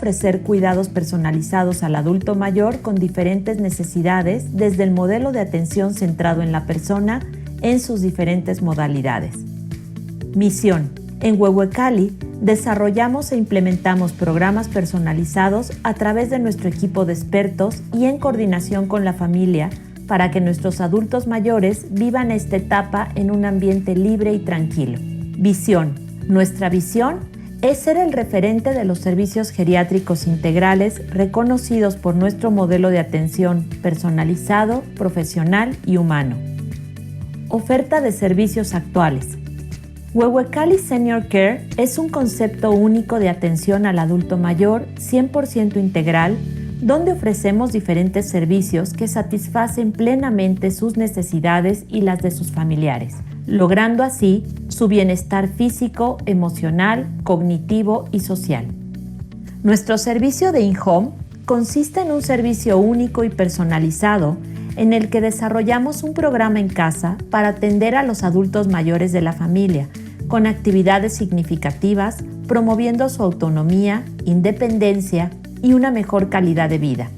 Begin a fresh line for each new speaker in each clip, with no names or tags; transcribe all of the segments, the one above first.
ofrecer cuidados personalizados al adulto mayor con diferentes necesidades desde el modelo de atención centrado en la persona en sus diferentes modalidades. Misión. En Huehuecali desarrollamos e implementamos programas personalizados a través de nuestro equipo de expertos y en coordinación con la familia para que nuestros adultos mayores vivan esta etapa en un ambiente libre y tranquilo. Visión. Nuestra visión es ser el referente de los servicios geriátricos integrales reconocidos por nuestro modelo de atención personalizado, profesional y humano. Oferta de servicios actuales. Huehuecali Senior Care es un concepto único de atención al adulto mayor 100% integral, donde ofrecemos diferentes servicios que satisfacen plenamente sus necesidades y las de sus familiares, logrando así su bienestar físico, emocional, cognitivo y social. Nuestro servicio de in-home consiste en un servicio único y personalizado en el que desarrollamos un programa en casa para atender a los adultos mayores de la familia, con actividades significativas, promoviendo su autonomía, independencia y una mejor calidad de vida.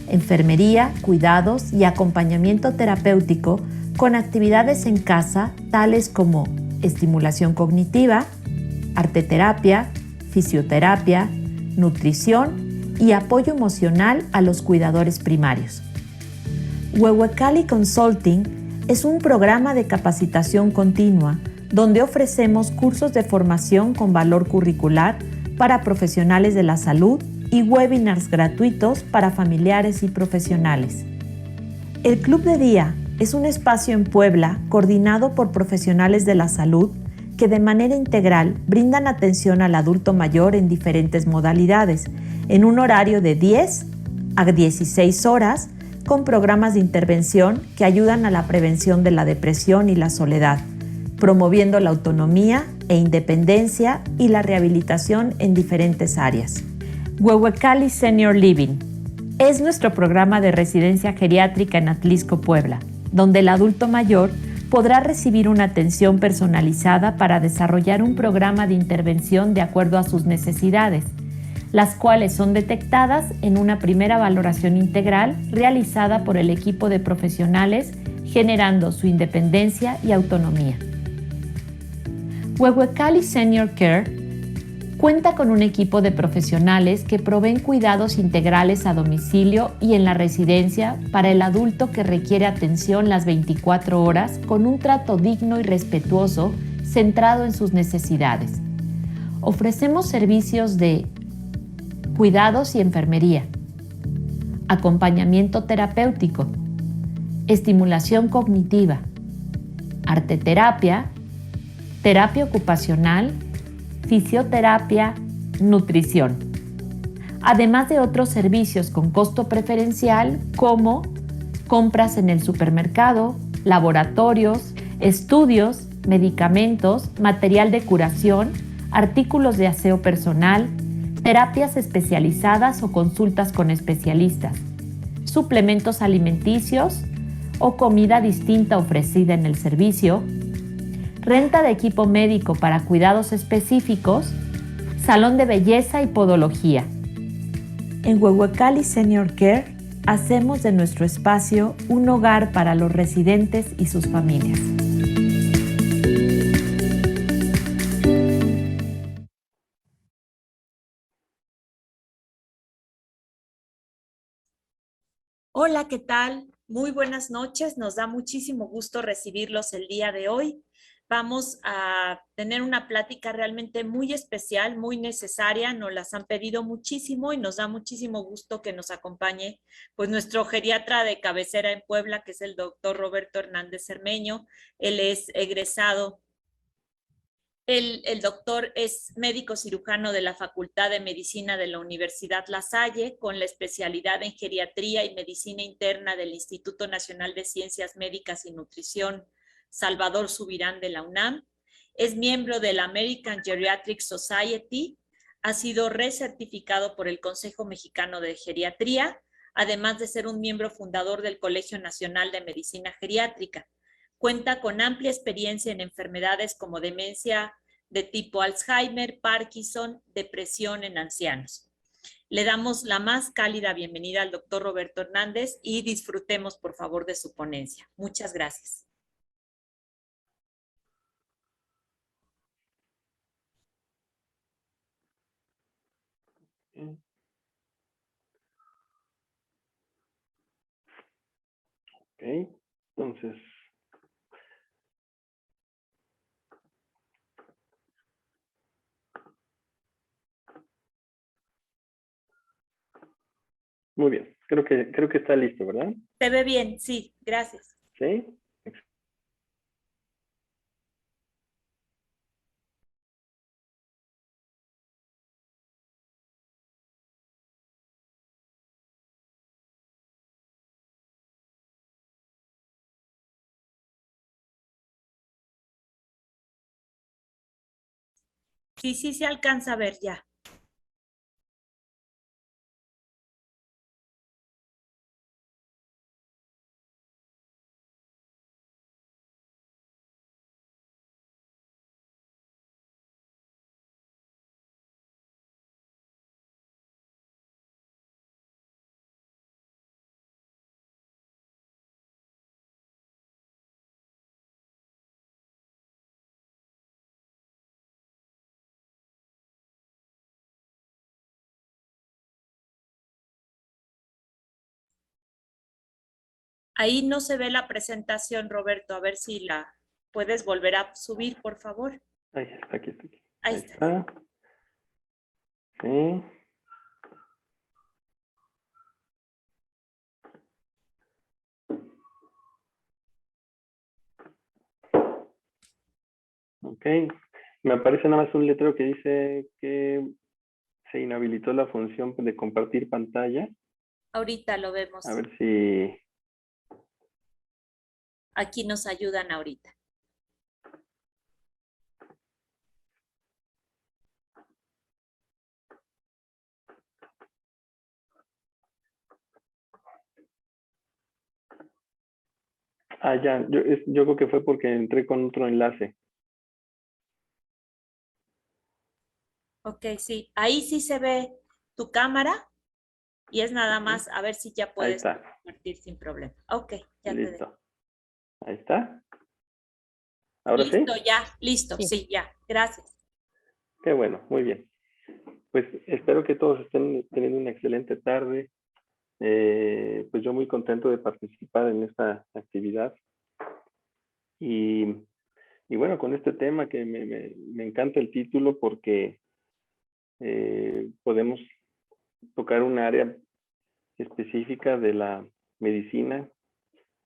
Enfermería, cuidados y acompañamiento terapéutico con actividades en casa tales como estimulación cognitiva, arteterapia, fisioterapia, nutrición y apoyo emocional a los cuidadores primarios. Huehuecali Consulting es un programa de capacitación continua donde ofrecemos cursos de formación con valor curricular para profesionales de la salud y webinars gratuitos para familiares y profesionales. El Club de Día es un espacio en Puebla coordinado por profesionales de la salud que de manera integral brindan atención al adulto mayor en diferentes modalidades, en un horario de 10 a 16 horas, con programas de intervención que ayudan a la prevención de la depresión y la soledad, promoviendo la autonomía e independencia y la rehabilitación en diferentes áreas. Huehuecali Senior Living es nuestro programa de residencia geriátrica en Atlisco, Puebla, donde el adulto mayor podrá recibir una atención personalizada para desarrollar un programa de intervención de acuerdo a sus necesidades, las cuales son detectadas en una primera valoración integral realizada por el equipo de profesionales, generando su independencia y autonomía. Huehuecali Senior Care cuenta con un equipo de profesionales que proveen cuidados integrales a domicilio y en la residencia para el adulto que requiere atención las 24 horas con un trato digno y respetuoso centrado en sus necesidades. Ofrecemos servicios de cuidados y enfermería, acompañamiento terapéutico, estimulación cognitiva, arteterapia, terapia ocupacional, fisioterapia, nutrición, además de otros servicios con costo preferencial como compras en el supermercado, laboratorios, estudios, medicamentos, material de curación, artículos de aseo personal, terapias especializadas o consultas con especialistas, suplementos alimenticios o comida distinta ofrecida en el servicio, renta de equipo médico para cuidados específicos, salón de belleza y podología. En Huehuecali Senior Care hacemos de nuestro espacio un hogar para los residentes y sus familias. Hola, ¿qué tal? Muy buenas noches. Nos da muchísimo gusto recibirlos el día de hoy. Vamos a tener una plática realmente muy especial, muy necesaria. Nos las han pedido muchísimo y nos da muchísimo gusto que nos acompañe pues nuestro geriatra de cabecera en Puebla, que es el doctor Roberto Hernández Cermeño. Él es egresado. El doctor es médico cirujano de la Facultad de Medicina de la Universidad La Salle, con la especialidad en geriatría y medicina interna del Instituto Nacional de Ciencias Médicas y Nutrición Salvador Subirán de la UNAM. Es miembro de la American Geriatric Society, ha sido recertificado por el Consejo Mexicano de Geriatría, además de ser un miembro fundador del Colegio Nacional de Medicina Geriátrica. Cuenta con amplia experiencia en enfermedades como demencia de tipo Alzheimer, Parkinson, depresión en ancianos. Le damos la más cálida bienvenida al doctor Roberto Hernández y disfrutemos, por favor, de su ponencia. Muchas gracias.
Ok, entonces, muy bien, creo que está listo, ¿verdad?
Se ve bien, sí, gracias.
Sí.
Sí, sí se alcanza a ver ya. Ahí no se ve la presentación, Roberto. A ver si la puedes volver a subir, por favor.
Ahí está, aquí está.
Ahí
Ahí
está.
está. Sí. Ok. Me aparece nada más un letrero que dice que se inhabilitó la función de compartir pantalla.
Ahorita lo vemos.
A ver si...
Aquí nos ayudan ahorita.
Ah, ya, yo creo que fue porque entré con otro enlace.
Ok, sí. Ahí sí se ve tu cámara y es nada más a ver si ya
Ahí
puedes
está,
compartir sin problema. Ok, ya te dejo.
listo. Ahí está. ¿Ahora
Listo,
sí?
ya, listo, sí, ya. Gracias.
Qué bueno, muy bien. Pues espero que todos estén teniendo una excelente tarde. Pues yo muy contento de participar en esta actividad. Y, y bueno, con este tema que me encanta el título porque podemos tocar un área específica de la medicina,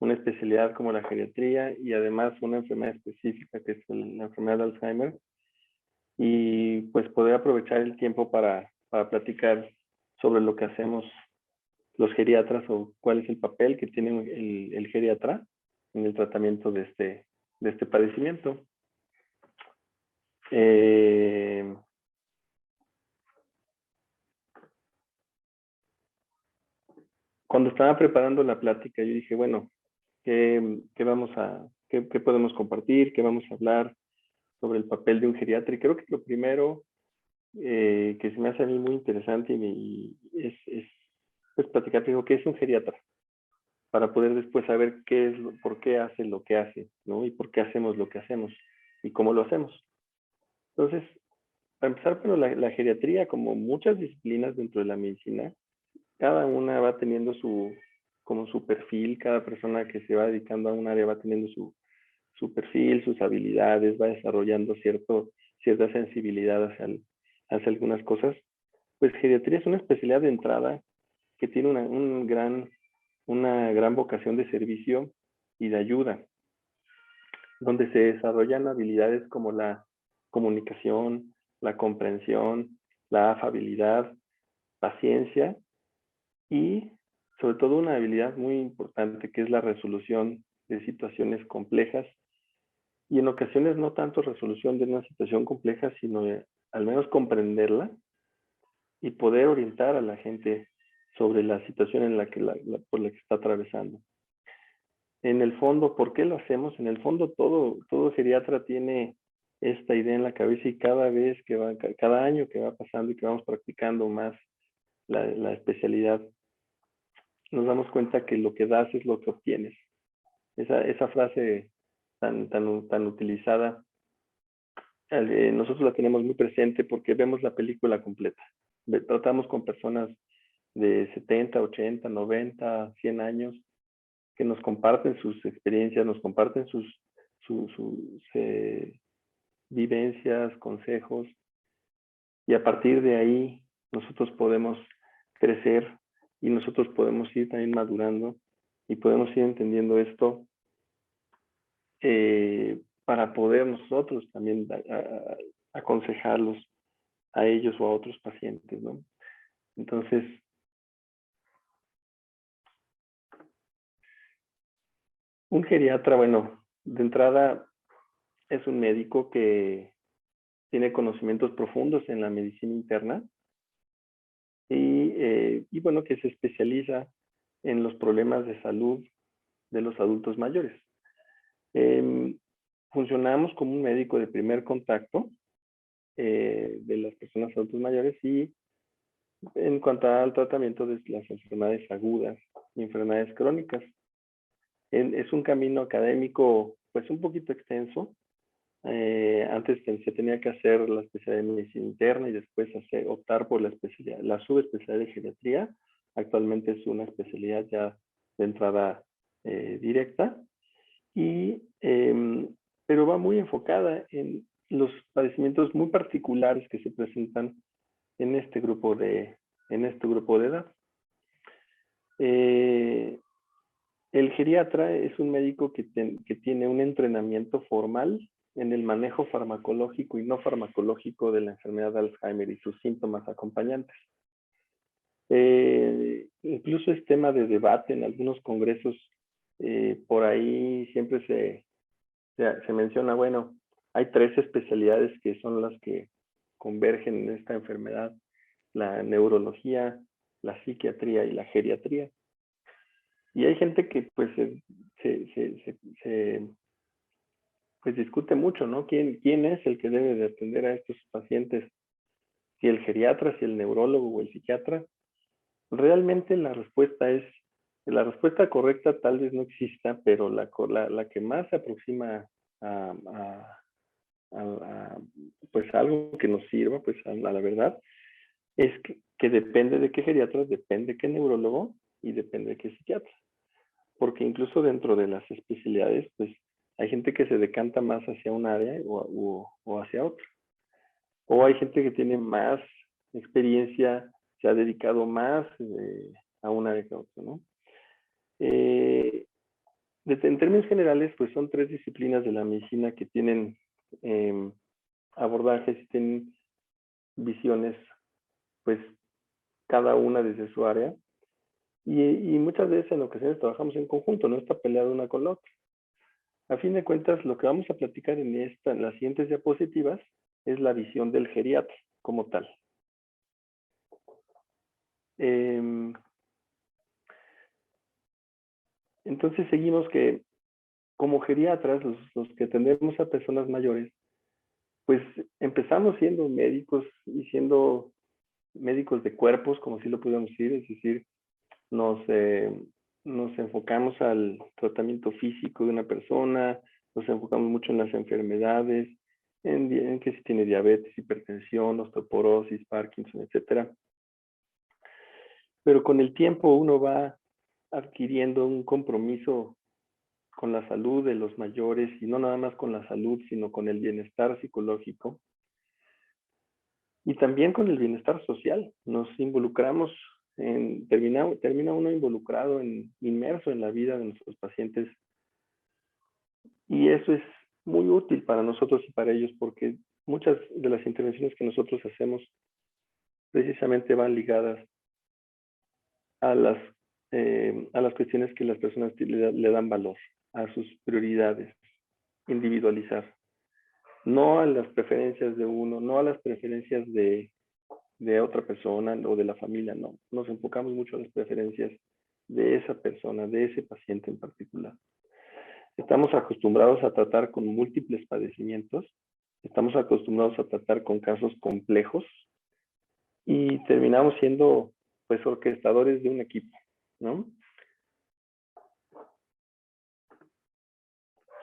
una especialidad como la geriatría y además una enfermedad específica que es la enfermedad de Alzheimer. Y pues poder aprovechar el tiempo para platicar sobre lo que hacemos los geriatras o cuál es el papel que tiene el geriatra en el tratamiento de este padecimiento. Cuando estaba preparando la plática, yo dije, bueno, ¿qué podemos compartir? ¿Qué vamos a hablar sobre el papel de un geriatra? Y creo que lo primero que se me hace a mí muy interesante es pues, platicar primero qué es un geriatra, para poder después saber por qué hace lo que hace, ¿no? Y por qué hacemos lo que hacemos y cómo lo hacemos. Entonces, para empezar, pero la geriatría, como muchas disciplinas dentro de la medicina, cada una va teniendo como su perfil, cada persona que se va dedicando a un área va teniendo su perfil, sus habilidades, va desarrollando cierta sensibilidad hacia algunas cosas. Pues geriatría es una especialidad de entrada que tiene una gran vocación de servicio y de ayuda, donde se desarrollan habilidades como la comunicación, la comprensión, la afabilidad, paciencia y sobre todo una habilidad muy importante que es la resolución de situaciones complejas y en ocasiones no tanto resolución de una situación compleja, sino al menos comprenderla y poder orientar a la gente sobre la situación en por la que está atravesando. En el fondo, ¿por qué lo hacemos? En el fondo, todo geriatra tiene esta idea en la cabeza y cada año que va pasando y que vamos practicando más la especialidad, nos damos cuenta que lo que das es lo que obtienes. Esa frase tan utilizada, nosotros la tenemos muy presente porque vemos la película completa. Tratamos con personas de 70, 80, 90, 100 años que nos comparten sus experiencias, nos comparten sus vivencias, consejos, y a partir de ahí nosotros podemos crecer y nosotros podemos ir también madurando y podemos ir entendiendo esto para poder nosotros también aconsejarlos a ellos o a otros pacientes, ¿no? Entonces, un geriatra, bueno, de entrada es un médico que tiene conocimientos profundos en la medicina interna y bueno, que se especializa en los problemas de salud de los adultos mayores. Funcionamos como un médico de primer contacto de las personas adultos mayores y en cuanto al tratamiento de las enfermedades agudas y enfermedades crónicas. Es un camino académico pues un poquito extenso. Antes se tenía que hacer la especialidad de medicina interna y después optar por la subespecialidad de geriatría. Actualmente es una especialidad ya de entrada directa, pero va muy enfocada en los padecimientos muy particulares que se presentan en este grupo de edad. El geriatra es un médico que tiene un entrenamiento formal en el manejo farmacológico y no farmacológico de la enfermedad de Alzheimer y sus síntomas acompañantes. Incluso es tema de debate en algunos congresos. Por ahí siempre se menciona, bueno, hay 3 especialidades que son las que convergen en esta enfermedad: la neurología, la psiquiatría y la geriatría. Y hay gente que pues pues discute mucho, ¿no? ¿Quién es el que debe de atender a estos pacientes? Si el geriatra, si el neurólogo o el psiquiatra. Realmente la respuesta correcta tal vez no exista, pero la que más se aproxima a pues algo que nos sirva pues a la verdad es que depende de qué geriatra, depende de qué neurólogo y depende de qué psiquiatra. Porque incluso dentro de las especialidades, pues hay gente que se decanta más hacia un área o hacia otra. O hay gente que tiene más experiencia, se ha dedicado más a un área que a otra, ¿no? En términos generales, pues son 3 disciplinas de la medicina que tienen abordajes y tienen visiones, pues cada una desde su área. Y muchas veces en ocasiones trabajamos en conjunto, no está peleado una con la otra. A fin de cuentas, lo que vamos a platicar en las siguientes diapositivas es la visión del geriatra como tal. Entonces seguimos que como geriatras, los que atendemos a personas mayores, pues empezamos siendo médicos y siendo médicos de cuerpos, como así lo podemos decir, es decir, nos enfocamos al tratamiento físico de una persona, nos enfocamos mucho en las enfermedades, en que si tiene diabetes, hipertensión, osteoporosis, Parkinson, etc. Pero con el tiempo uno va adquiriendo un compromiso con la salud de los mayores, y no nada más con la salud, sino con el bienestar psicológico y también con el bienestar social. Nos involucramos, termina uno involucrado, inmerso en la vida de nuestros pacientes, y eso es muy útil para nosotros y para ellos, porque muchas de las intervenciones que nosotros hacemos precisamente van ligadas a las cuestiones que las personas le dan valor, a sus prioridades, individualizar. No a las preferencias de uno, no a las preferencias de otra persona o de la familia, no. Nos enfocamos mucho en las preferencias de esa persona, de ese paciente en particular. Estamos acostumbrados a tratar con múltiples padecimientos, estamos acostumbrados a tratar con casos complejos y terminamos siendo pues orquestadores de un equipo, ¿no?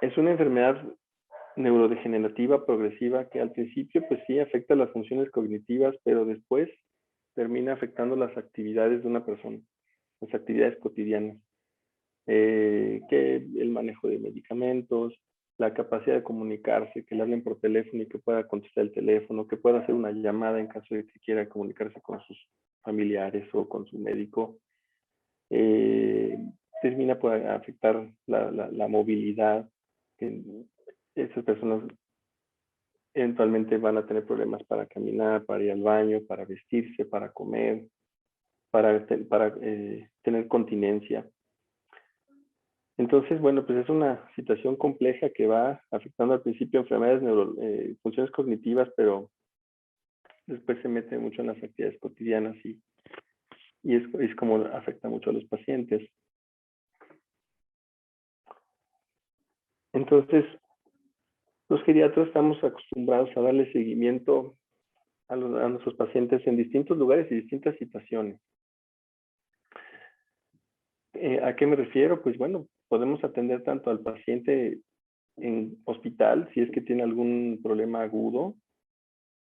Es una enfermedad neurodegenerativa progresiva que al principio pues sí afecta las funciones cognitivas, pero después termina afectando las actividades de una persona, las actividades cotidianas, que el manejo de medicamentos, la capacidad de comunicarse, que le hablen por teléfono y que pueda contestar el teléfono, que pueda hacer una llamada en caso de que quiera comunicarse con sus familiares o con su médico. Termina por afectar la movilidad, que esas personas eventualmente van a tener problemas para caminar, para ir al baño, para vestirse, para comer, para tener continencia. Entonces, bueno, pues es una situación compleja que va afectando al principio enfermedades, funciones cognitivas, pero después se mete mucho en las actividades cotidianas y es como afecta mucho a los pacientes. Entonces, los geriatras estamos acostumbrados a darle seguimiento a nuestros pacientes en distintos lugares y distintas situaciones. ¿A qué me refiero? Pues bueno, podemos atender tanto al paciente en hospital, si es que tiene algún problema agudo,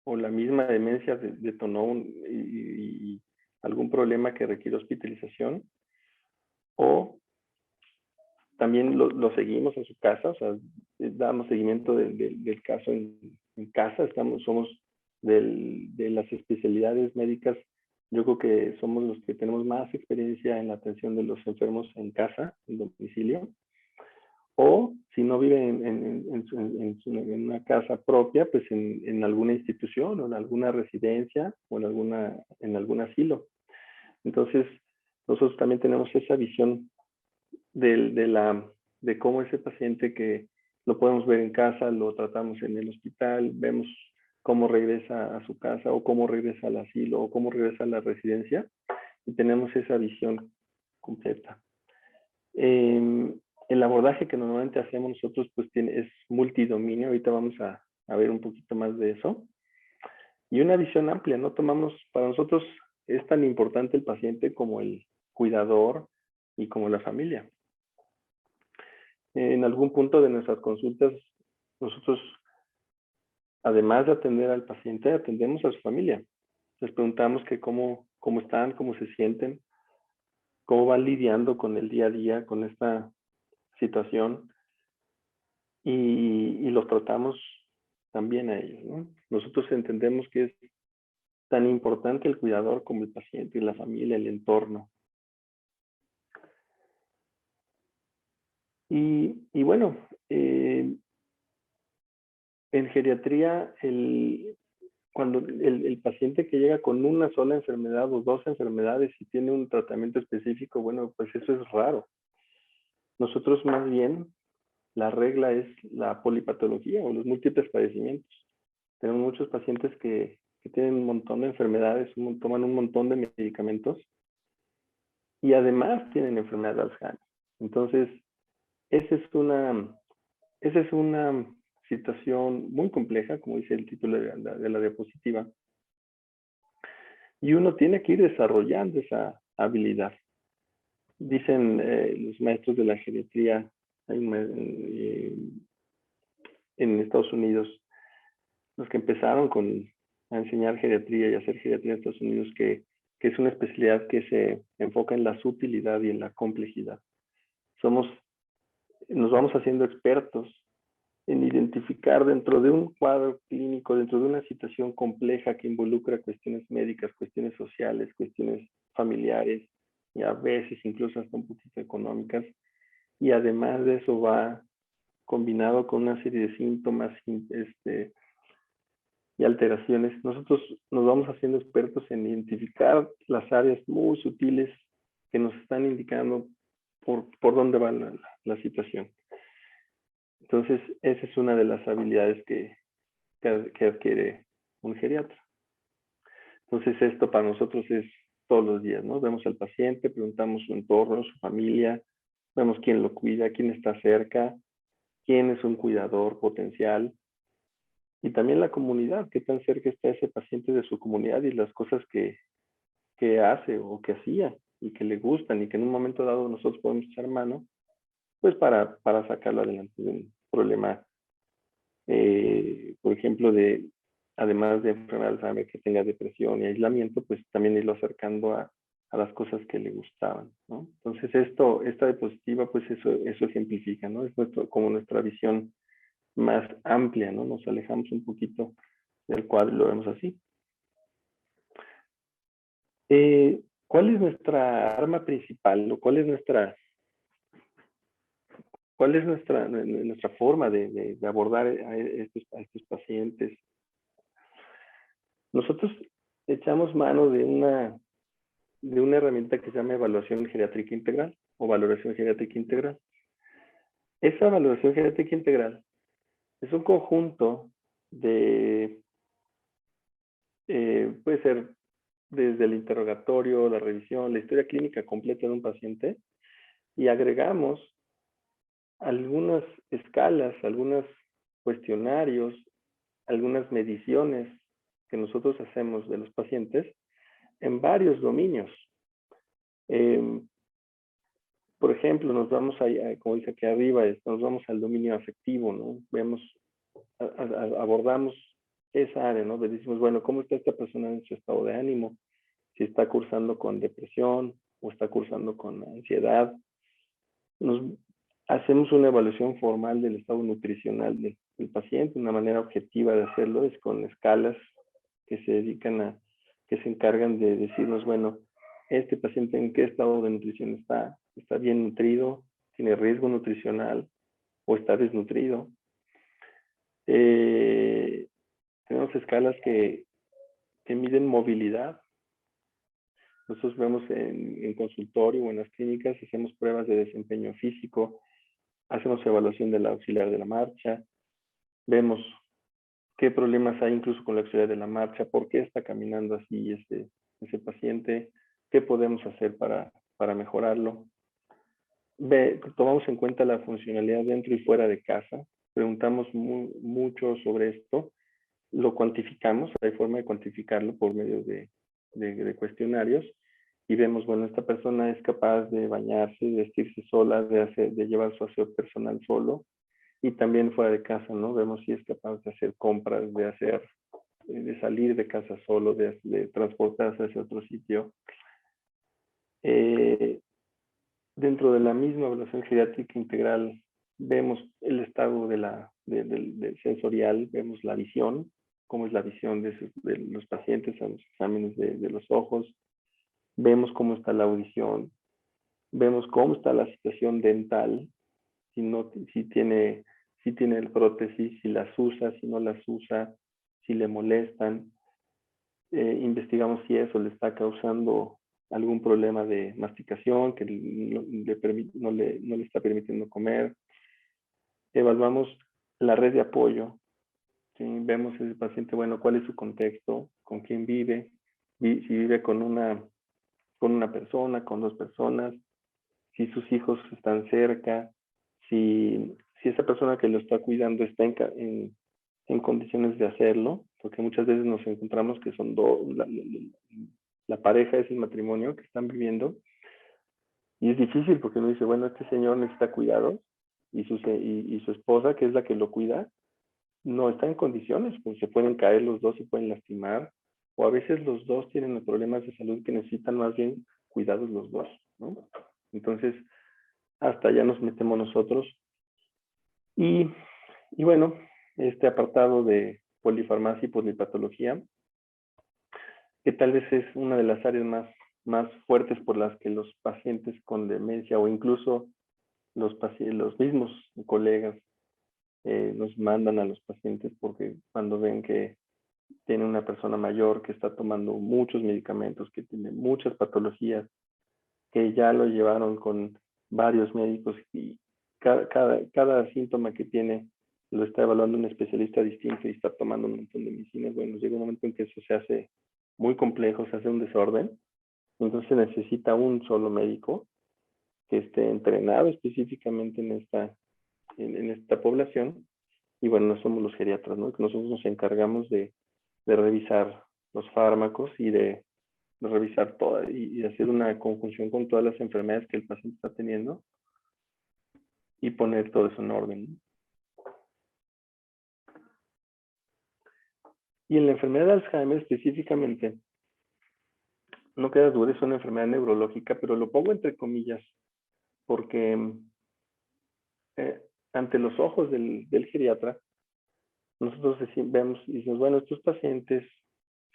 o la misma demencia detonó y algún problema que requiere hospitalización, o también lo seguimos en su casa, o sea, damos seguimiento del caso en casa, somos de las especialidades médicas, yo creo que somos los que tenemos más experiencia en la atención de los enfermos en casa, en domicilio, o si no vive en una casa propia, pues en alguna institución o en alguna residencia o en algún asilo. Entonces, nosotros también tenemos esa visión de cómo ese paciente que lo podemos ver en casa, lo tratamos en el hospital, vemos cómo regresa a su casa o cómo regresa al asilo o cómo regresa a la residencia y tenemos esa visión completa. El abordaje que normalmente hacemos nosotros pues es multidominio, ahorita vamos a ver un poquito más de eso. Y una visión amplia, ¿no? Para nosotros es tan importante el paciente como el cuidador y como la familia. En algún punto de nuestras consultas, nosotros, además de atender al paciente, atendemos a su familia. Les preguntamos que cómo están, cómo se sienten, cómo van lidiando con el día a día, con esta situación, y los tratamos también a ellos, ¿no? Nosotros entendemos que es tan importante el cuidador como el paciente, la familia, el entorno. Y bueno, en geriatría, cuando el paciente que llega con una sola enfermedad o dos enfermedades y tiene un tratamiento específico, bueno, pues eso es raro. Nosotros más bien, la regla es la polipatología o los múltiples padecimientos. Tenemos muchos pacientes que tienen un montón de enfermedades, toman un montón de medicamentos y además tienen enfermedad de Alzheimer. Entonces, esa es una situación muy compleja, como dice el título de la diapositiva, y uno tiene que ir desarrollando esa habilidad. Dicen los maestros de la geriatría en Estados Unidos, los que empezaron a enseñar geriatría y hacer geriatría en Estados Unidos, que es una especialidad que se enfoca en la sutilidad y en la complejidad. Nos vamos haciendo expertos en identificar dentro de un cuadro clínico, dentro de una situación compleja que involucra cuestiones médicas, cuestiones sociales, cuestiones familiares y a veces incluso hasta un poquito económicas. Y además de eso va combinado con una serie de síntomas y alteraciones. Nosotros nos vamos haciendo expertos en identificar las áreas muy sutiles que nos están indicando por dónde va la situación. Entonces, esa es una de las habilidades que adquiere un geriatra. Entonces, esto para nosotros es todos los días, ¿no? Vemos al paciente, preguntamos su entorno, su familia, vemos quién lo cuida, quién está cerca, quién es un cuidador potencial, y también la comunidad, qué tan cerca está ese paciente de su comunidad y las cosas que que hace o que hacía y que le gustan y que en un momento dado nosotros podemos echar mano, pues para sacarlo adelante de un problema, por ejemplo, además de enfermedad de Alzheimer, que tenga depresión y aislamiento, pues también irlo acercando a las cosas que le gustaban, ¿no? Entonces esta diapositiva, pues eso ejemplifica, ¿no? Es como nuestra visión más amplia, ¿no? Nos alejamos un poquito del cuadro y lo vemos así. ¿Cuál es nuestra arma principal? ¿O cuál es nuestra forma de abordar a estos pacientes? Nosotros echamos mano de una herramienta que se llama evaluación geriátrica integral o valoración geriátrica integral. Esa valoración geriátrica integral es un conjunto de, puede ser desde el interrogatorio, la revisión, la historia clínica completa de un paciente, y agregamos algunas escalas, algunos cuestionarios, algunas mediciones que nosotros hacemos de los pacientes en varios dominios. Por ejemplo, nos vamos como dice aquí arriba, nos vamos al dominio afectivo, ¿no? Abordamos esa área, ¿no? Decimos, bueno, ¿cómo está esta persona en su estado de ánimo? Si está cursando con depresión o está cursando con ansiedad. Hacemos una evaluación formal del estado nutricional del paciente. Una manera objetiva de hacerlo es con escalas que se encargan de decirnos, bueno, este paciente en qué estado de nutrición está bien nutrido, tiene riesgo nutricional o está desnutrido. Tenemos escalas que miden movilidad. Nosotros vemos en consultorio o en las clínicas, hacemos pruebas de desempeño físico, hacemos evaluación del auxiliar de la marcha, vemos qué problemas hay incluso con la auxiliar de la marcha, por qué está caminando así ese paciente, qué podemos hacer para mejorarlo. Tomamos en cuenta la funcionalidad dentro y fuera de casa, preguntamos mucho sobre esto, lo cuantificamos, hay forma de cuantificarlo por medio de cuestionarios, y vemos, bueno, esta persona es capaz de bañarse, de vestirse sola, de llevar su aseo personal solo, y también fuera de casa, ¿no? Vemos si es capaz de hacer compras, de salir de casa solo, de transportarse hacia otro sitio. Dentro de la misma evaluación geriátrica integral, vemos el estado del sensorial, vemos la visión, cómo es la visión de los pacientes en los exámenes de los ojos, vemos cómo está la audición, vemos cómo está la situación dental, si tiene el prótesis, si las usa, si no las usa, si le molestan. Investigamos si eso le está causando algún problema de masticación que no le está permitiendo comer. Evaluamos la red de apoyo. ¿Sí? Vemos ese paciente, bueno, cuál es su contexto, con quién vive, si vive con una persona, con dos personas, si sus hijos están cerca, si esa persona que lo está cuidando está en condiciones de hacerlo, porque muchas veces nos encontramos que son la pareja es el matrimonio que están viviendo, y es difícil porque uno dice, bueno, este señor necesita cuidado, y su esposa, que es la que lo cuida, no está en condiciones, pues se pueden caer los dos, se pueden lastimar, o a veces los dos tienen problemas de salud que necesitan más bien cuidados los dos, ¿no? Entonces, hasta allá nos metemos nosotros. Y bueno, este apartado de polifarmacia y polipatología, que tal vez es una de las áreas más fuertes por las que los pacientes con demencia o incluso los mismos colegas nos mandan a los pacientes, porque cuando ven que tiene una persona mayor que está tomando muchos medicamentos, que tiene muchas patologías, que ya lo llevaron con varios médicos y cada síntoma que tiene lo está evaluando un especialista distinto y está tomando un montón de medicinas. Bueno, llega un momento en que eso se hace muy complejo, se hace un desorden, entonces se necesita un solo médico que esté entrenado específicamente en esta población. Y bueno, no somos los geriatras, ¿no? Que nosotros nos encargamos de revisar los fármacos y de revisar toda y hacer una conjunción con todas las enfermedades que el paciente está teniendo y poner todo eso en orden. Y en la enfermedad de Alzheimer específicamente, no queda duda, es una enfermedad neurológica, pero lo pongo entre comillas porque ante los ojos del geriatra, nosotros vemos y decimos, bueno, estos pacientes,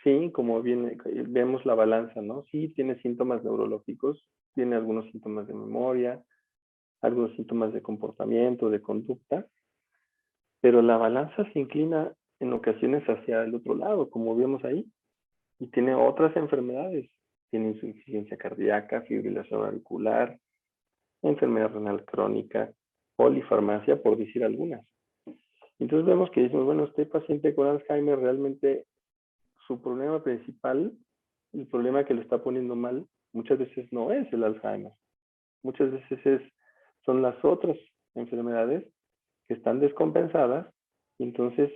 sí, como bien vemos la balanza, ¿no? Sí, tiene síntomas neurológicos, tiene algunos síntomas de memoria, algunos síntomas de comportamiento, de conducta, pero la balanza se inclina en ocasiones hacia el otro lado, como vemos ahí, y tiene otras enfermedades. Tiene insuficiencia cardíaca, fibrilación auricular, enfermedad renal crónica, polifarmacia, por decir algunas. Entonces vemos que decimos, bueno, este paciente con Alzheimer realmente su problema principal, el problema que lo está poniendo mal, muchas veces no es el Alzheimer. Muchas veces son las otras enfermedades que están descompensadas. Y entonces,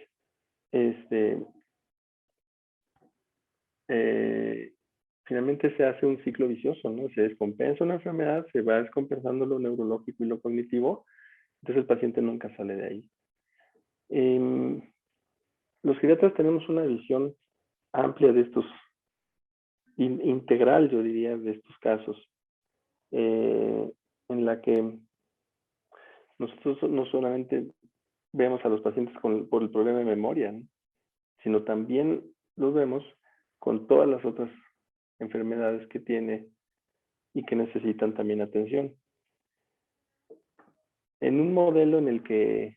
finalmente se hace un ciclo vicioso, ¿no? Se descompensa una enfermedad, se va descompensando lo neurológico y lo cognitivo, entonces el paciente nunca sale de ahí. Los geriatras tenemos una visión amplia de estos, integral, yo diría, de estos casos, en la que nosotros no solamente vemos a los pacientes por el problema de memoria, ¿no? Sino también los vemos con todas las otras enfermedades que tiene y que necesitan también atención. En un modelo en el que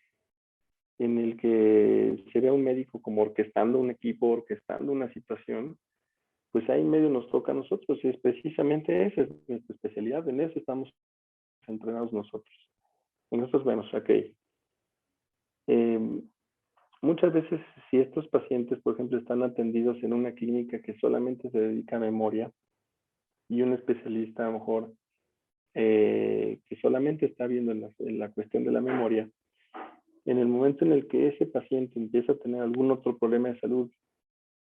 se ve a un médico como orquestando un equipo, orquestando una situación, pues ahí en medio nos toca a nosotros, y es precisamente esa es nuestra especialidad, en eso estamos entrenados nosotros. Y nosotros vemos, ok, muchas veces si estos pacientes, por ejemplo, están atendidos en una clínica que solamente se dedica a memoria, y un especialista a lo mejor que solamente está viendo en la cuestión de la memoria, en el momento en el que ese paciente empieza a tener algún otro problema de salud,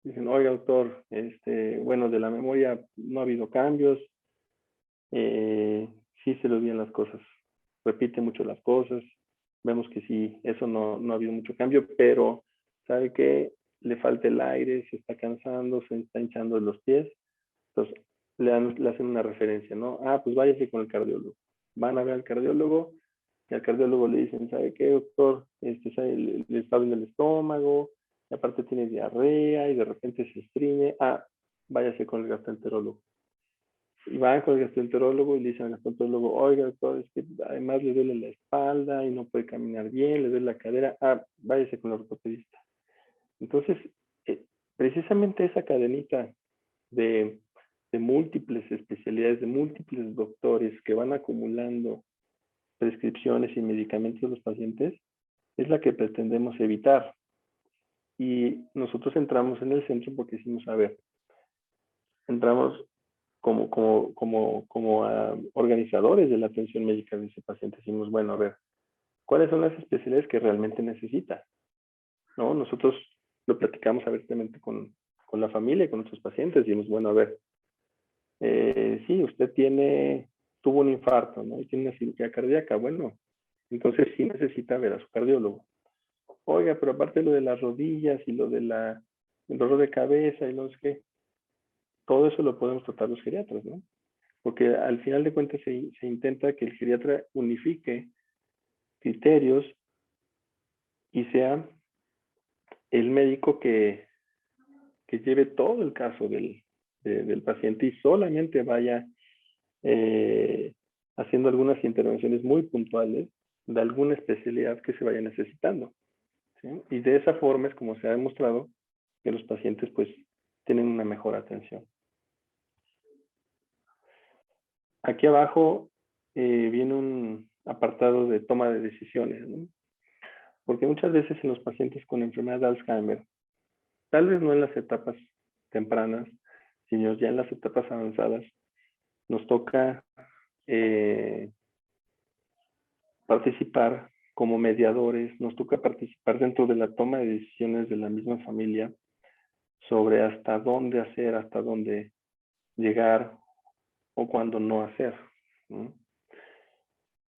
dicen, oiga, doctor, bueno, de la memoria no ha habido cambios, sí se le olvidan las cosas, repite mucho las cosas, vemos que sí, eso no ha habido mucho cambio, pero sabe que le falta el aire, se está cansando, se está hinchando los pies, entonces le hacen una referencia, ¿no? Ah, pues váyase con el cardiólogo. Van a ver al cardiólogo y al cardiólogo le dicen, ¿sabe qué, doctor? Le está doliendo el estómago, y aparte tiene diarrea y de repente se estriñe. Ah, váyase con el gastroenterólogo. Y van con el gastroenterólogo y le dicen al gastroenterólogo, oiga, doctor, es que además le duele la espalda y no puede caminar bien, le duele la cadera. Ah, váyase con el ortopedista. Entonces, precisamente esa cadenita de múltiples especialidades, de múltiples doctores que van acumulando prescripciones y medicamentos de los pacientes, es la que pretendemos evitar. Y nosotros entramos en el centro porque decimos, a ver, entramos como organizadores de la atención médica de ese paciente. Decimos, bueno, a ver, ¿cuáles son las especialidades que realmente necesita? ¿No? Nosotros lo platicamos abiertamente con la familia y con nuestros pacientes. Decimos, bueno, a ver, sí, usted tuvo un infarto, ¿no? Y tiene una cirugía cardíaca. Bueno, entonces sí necesita ver a su cardiólogo. Oiga, pero aparte lo de las rodillas y lo de el dolor de cabeza y no sé qué, todo eso lo podemos tratar los geriatras, ¿no? Porque al final de cuentas se intenta que el geriatra unifique criterios y sea el médico que lleve todo el caso del paciente y solamente vaya haciendo algunas intervenciones muy puntuales de alguna especialidad que se vaya necesitando, ¿sí? Y de esa forma es como se ha demostrado que los pacientes pues tienen una mejor atención. Aquí abajo viene un apartado de toma de decisiones, ¿no? Porque muchas veces en los pacientes con enfermedad de Alzheimer, tal vez no en las etapas tempranas, sino ya en las etapas avanzadas, nos toca participar como mediadores, nos toca participar dentro de la toma de decisiones de la misma familia sobre hasta dónde hacer, hasta dónde llegar o cuándo no hacer, ¿no?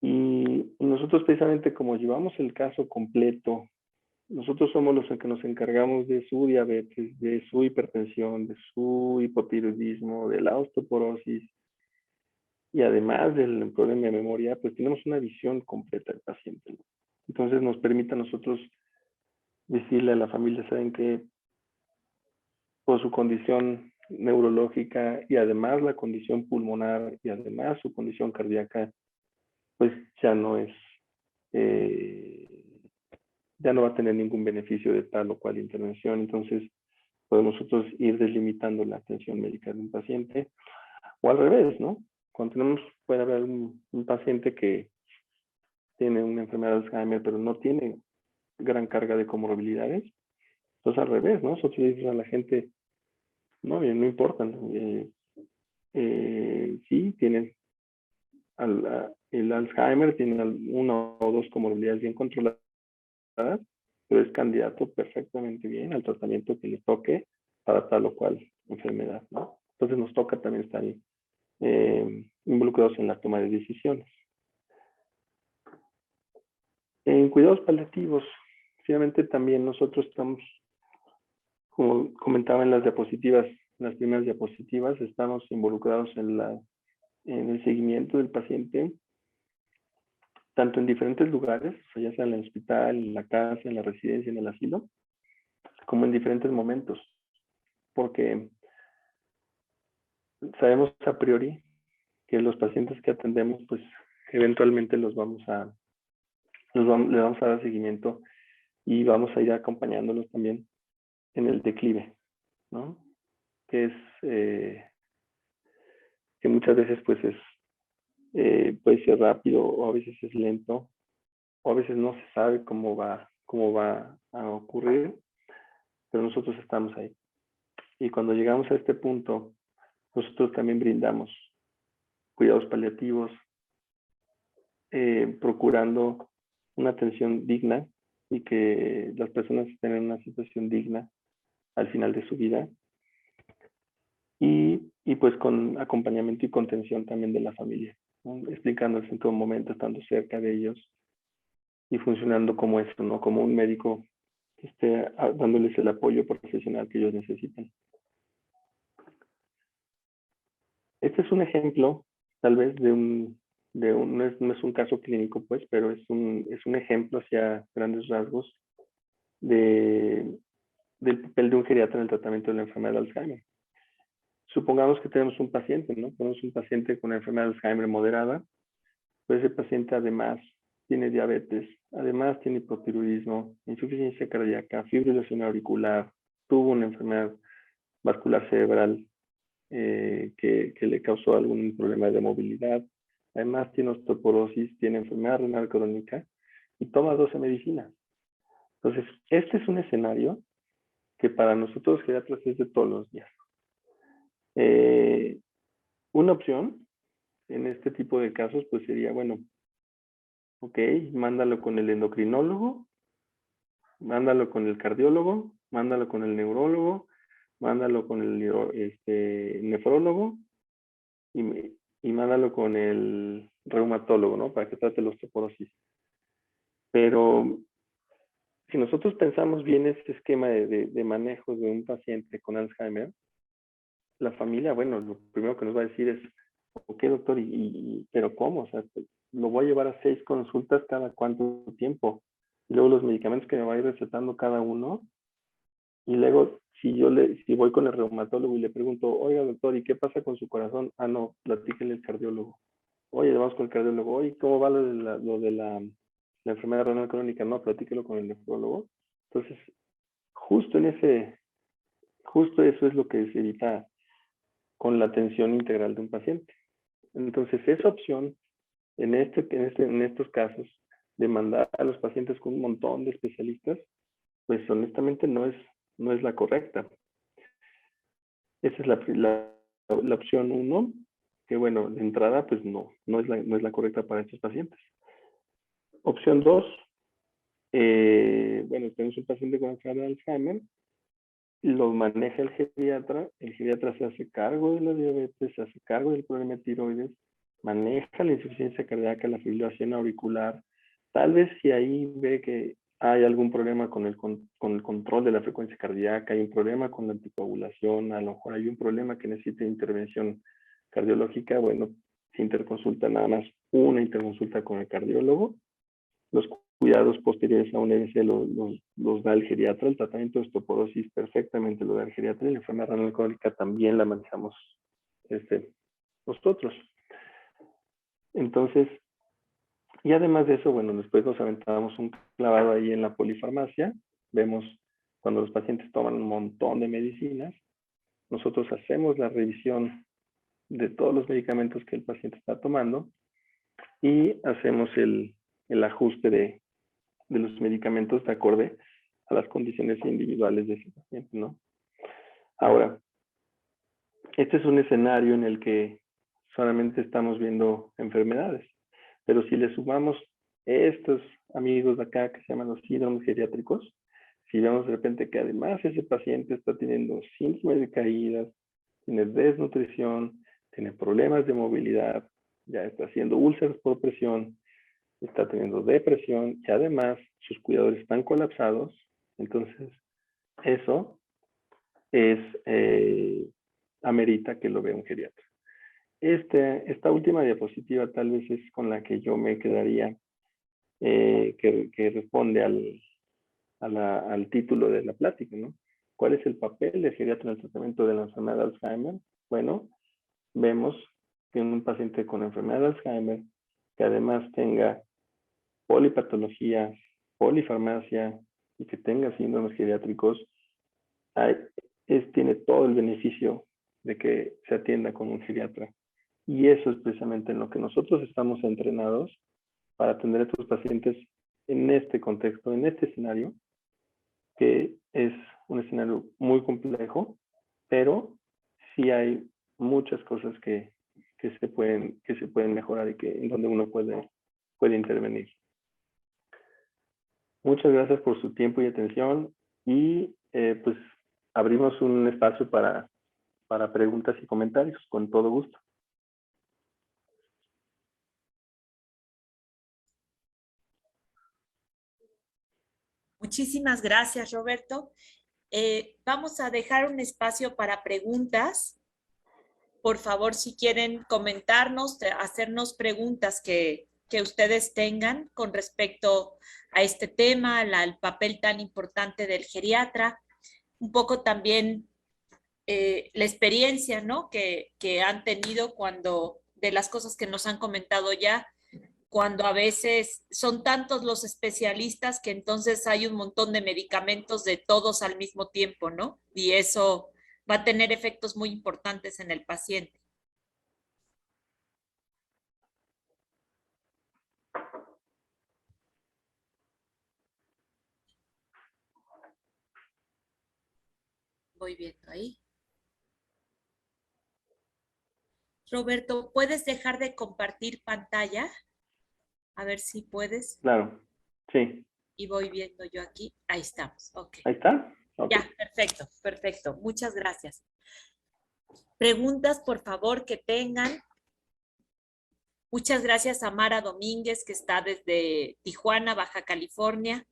Y nosotros precisamente como llevamos el caso completo, nosotros somos los que nos encargamos de su diabetes, de su hipertensión, de su hipotiroidismo, de la osteoporosis y además del problema de memoria, pues tenemos una visión completa del paciente, ¿no? Entonces nos permite a nosotros decirle a la familia, ¿saben qué? Por su condición neurológica y además la condición pulmonar y además su condición cardíaca, pues ya no es, eh, ya no va a tener ningún beneficio de tal o cual intervención. Entonces podemos nosotros ir deslimitando la atención médica de un paciente o al revés, ¿no? Cuando tenemos, puede haber un paciente que tiene una enfermedad de Alzheimer, pero no tiene gran carga de comorbilidades. Entonces al revés, ¿no? Nosotros le decimos a la gente, no, bien, no importa, ¿no? Sí, tienen el Alzheimer, tienen una o dos comorbilidades bien controladas, pero es candidato perfectamente bien al tratamiento que les toque para tal o cual enfermedad, ¿no? Entonces nos toca también estar involucrados en la toma de decisiones. En cuidados paliativos, finalmente también nosotros estamos, como comentaba en las diapositivas, en las primeras diapositivas, estamos involucrados en el seguimiento del paciente, tanto en diferentes lugares, ya sea en el hospital, en la casa, en la residencia, en el asilo, como en diferentes momentos, porque sabemos a priori que los pacientes que atendemos, pues eventualmente le vamos a dar seguimiento y vamos a ir acompañándolos también en el declive, ¿no? Que es, que muchas veces pues puede ser rápido o a veces es lento o a veces no se sabe cómo va a ocurrir, pero nosotros estamos ahí. Y cuando llegamos a este punto, nosotros también brindamos cuidados paliativos, procurando una atención digna y que las personas estén en una situación digna al final de su vida. Y pues con acompañamiento y contención también de la familia, ¿no? Explicándoles en todo momento, estando cerca de ellos y funcionando como esto, ¿no? Como un médico que esté dándoles el apoyo profesional que ellos necesitan. Este es un ejemplo, tal vez, no es un caso clínico, pues, pero es un ejemplo hacia grandes rasgos del papel de un geriatra en el tratamiento de la enfermedad de Alzheimer. Supongamos que tenemos un paciente, ¿no? Tenemos un paciente con una enfermedad de Alzheimer moderada, pues ese paciente además tiene diabetes, además tiene hipotiroidismo, insuficiencia cardíaca, fibrilación auricular, tuvo una enfermedad vascular cerebral que le causó algún problema de movilidad, además tiene osteoporosis, tiene enfermedad renal crónica y toma 12 medicinas. Entonces, este es un escenario que para nosotros geriatras es de todos los días. Una opción en este tipo de casos pues sería, bueno, ok, mándalo con el endocrinólogo, mándalo con el cardiólogo, mándalo con el neurólogo, mándalo con el nefrólogo y mándalo con el reumatólogo, ¿no? Para que trate la osteoporosis. Pero si nosotros pensamos bien este esquema de manejo de un paciente con Alzheimer, la familia, bueno, lo primero que nos va a decir es, ok, doctor, pero ¿cómo? O sea, lo voy a llevar a 6 consultas cada cuánto tiempo. Y luego los medicamentos que me va a ir recetando cada uno. Y luego, si voy con el reumatólogo y le pregunto, oiga, doctor, ¿y qué pasa con su corazón? Ah, no, platíquenle al cardiólogo. Oye, vamos con el cardiólogo. Oye, ¿cómo va lo de la enfermedad renal crónica? No, platíquelo con el nefrólogo. Entonces, justo eso es lo que se evita con la atención integral de un paciente. Entonces, esa opción en estos casos de mandar a los pacientes con un montón de especialistas, pues honestamente no es la correcta. Esa es la opción 1, que bueno, de entrada pues no es la correcta para estos pacientes. Opción 2, bueno, tenemos un paciente con enfermedad de Alzheimer, lo maneja el geriatra se hace cargo de la diabetes, se hace cargo del problema de tiroides, maneja la insuficiencia cardíaca, la fibrilación auricular. Tal vez si ahí ve que hay algún problema con el control de la frecuencia cardíaca, hay un problema con la anticoagulación, a lo mejor hay un problema que necesita intervención cardiológica, bueno, se interconsulta nada más una interconsulta con el cardiólogo. Los cuidados posteriores a un EBC los da el geriatra, el tratamiento de osteoporosis perfectamente lo da el geriatra y la enfermedad renal crónica también la manejamos nosotros. Entonces, y además de eso, bueno, después nos aventamos un clavado ahí en la polifarmacia, vemos cuando los pacientes toman un montón de medicinas, nosotros hacemos la revisión de todos los medicamentos que el paciente está tomando y hacemos el ajuste de los medicamentos de acorde a las condiciones individuales de ese paciente, ¿no? Ahora, este es un escenario en el que solamente estamos viendo enfermedades, pero si le sumamos estos amigos de acá que se llaman los síndromes geriátricos, si vemos de repente que además ese paciente está teniendo síntomas de caídas, tiene desnutrición, tiene problemas de movilidad, ya está haciendo úlceras por presión, está teniendo depresión y además sus cuidadores están colapsados, entonces eso es, amerita que lo vea un geriatra. Esta última diapositiva tal vez es con la que yo me quedaría, que responde al título de la plática, ¿no? ¿Cuál es el papel del geriatra en el tratamiento de la enfermedad de Alzheimer? Bueno, vemos que un paciente con enfermedad de Alzheimer, que además tenga polipatología, polifarmacia y que tenga síndromes geriátricos, tiene todo el beneficio de que se atienda con un geriatra. Y eso es precisamente en lo que nosotros estamos entrenados para atender a estos pacientes en este contexto, en este escenario, que es un escenario muy complejo, pero sí hay muchas cosas que se pueden mejorar y en donde uno puede intervenir. Muchas gracias por su tiempo y atención y pues abrimos un espacio para preguntas y comentarios, con todo gusto.
Muchísimas gracias, Roberto. Vamos a dejar un espacio para preguntas. Por favor, si quieren comentarnos, hacernos preguntas que ustedes tengan con respecto a este tema, al papel tan importante del geriatra, un poco también la experiencia, ¿no? Que han tenido de las cosas que nos han comentado ya, cuando a veces son tantos los especialistas que entonces hay un montón de medicamentos de todos al mismo tiempo, ¿no? Y eso va a tener efectos muy importantes en el paciente. Voy viendo ahí. Roberto, ¿puedes dejar de compartir pantalla? A ver si puedes.
Claro, sí.
Y voy viendo yo aquí. Ahí estamos. Ok.
¿Ahí está? Okay.
Ya, perfecto, perfecto. Muchas gracias. Preguntas, por favor, que tengan. Muchas gracias a Mara Domínguez, que está desde Tijuana, Baja California.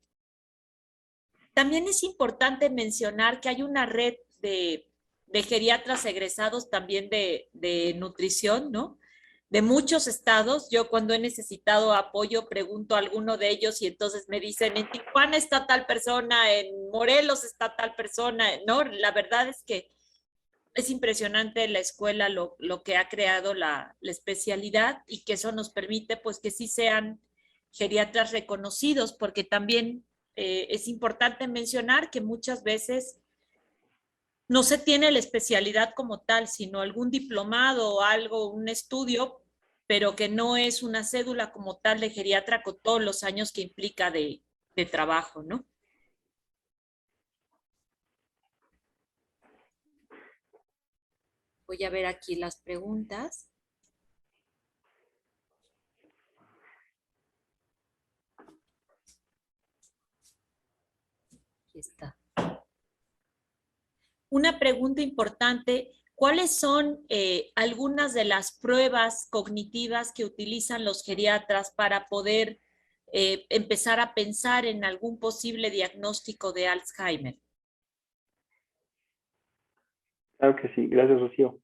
También es importante mencionar que hay una red de geriatras egresados también de nutrición, ¿no? De muchos estados. Yo cuando he necesitado apoyo pregunto a alguno de ellos y entonces me dicen, en Tijuana está tal persona, en Morelos está tal persona, ¿no? La verdad es que es impresionante la escuela lo que ha creado la especialidad y que eso nos permite pues que sí sean geriatras reconocidos, porque también es importante mencionar que muchas veces no se tiene la especialidad como tal, sino algún diplomado o algo, un estudio, pero que no es una cédula como tal de geriatra con todos los años que implica de trabajo, ¿no? Voy a ver aquí las preguntas. Aquí está. Una pregunta importante, ¿cuáles son algunas de las pruebas cognitivas que utilizan los geriatras para poder empezar a pensar en algún posible diagnóstico de Alzheimer?
Claro que sí, gracias, Rocío.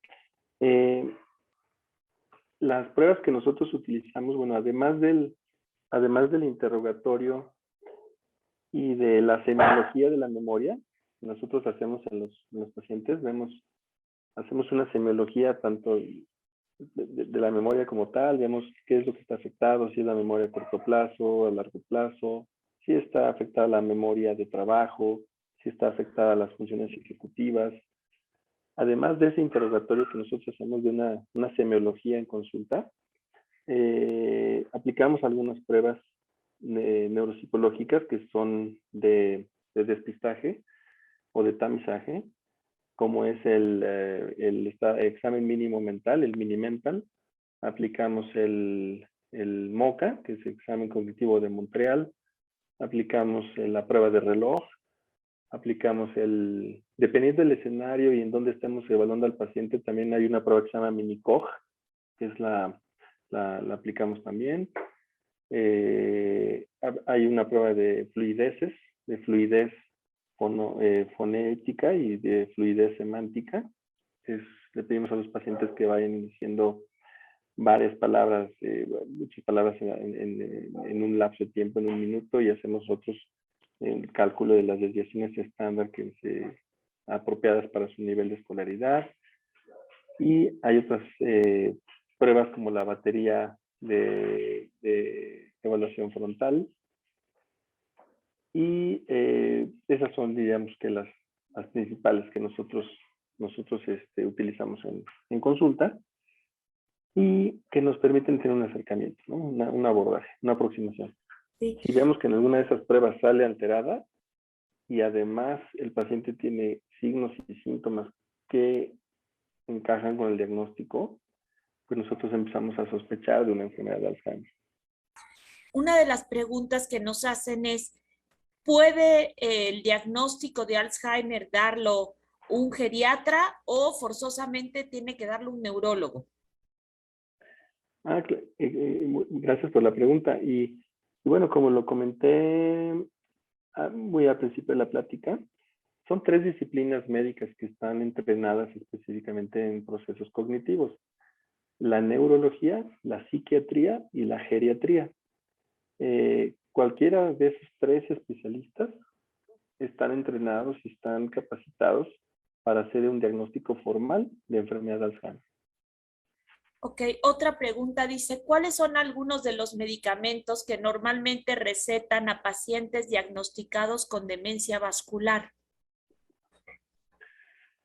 Las pruebas que nosotros utilizamos, bueno, además del interrogatorio y de la semiología de la memoria, nosotros hacemos en los pacientes, hacemos una semiología tanto de la memoria como tal, vemos qué es lo que está afectado, si es la memoria a corto plazo, a largo plazo, si está afectada la memoria de trabajo, si está afectada las funciones ejecutivas. Además de ese interrogatorio que nosotros hacemos de una semiología en consulta, aplicamos algunas pruebas neuropsicológicas que son de despistaje o de tamizaje, como es el examen mínimo mental, el mini-mental. Aplicamos el MoCA, que es el examen cognitivo de Montreal. Aplicamos la prueba de reloj. Aplicamos dependiendo del escenario y en dónde estemos evaluando al paciente, también hay una prueba que se llama mini-COG, que es la aplicamos también. Hay una prueba de fluideces, de fluidez fonética y de fluidez semántica. Le pedimos a los pacientes que vayan diciendo varias palabras, muchas palabras en un lapso de tiempo, en un minuto, y hacemos nosotros el cálculo de las desviaciones estándar apropiadas para su nivel de escolaridad. Y hay otras pruebas como la batería de evaluación frontal. Y esas son, digamos, que las principales que nosotros utilizamos en consulta y que nos permiten tener un acercamiento, ¿no? Un abordaje, una aproximación. Sí. Si vemos que en alguna de esas pruebas sale alterada y además el paciente tiene signos y síntomas que encajan con el diagnóstico, pues nosotros empezamos a sospechar de una enfermedad de Alzheimer.
Una de las preguntas que nos hacen es, ¿puede el diagnóstico de Alzheimer darlo un geriatra o forzosamente tiene que darlo un neurólogo?
Gracias por la pregunta. Y bueno, como lo comenté muy al principio de la plática, son 3 disciplinas médicas que están entrenadas específicamente en procesos cognitivos: la neurología, la psiquiatría y la geriatría. Cualquiera de esos 3 especialistas están entrenados y están capacitados para hacer un diagnóstico formal de enfermedad de Alzheimer.
Ok, otra pregunta dice, ¿cuáles son algunos de los medicamentos que normalmente recetan a pacientes diagnosticados con demencia vascular?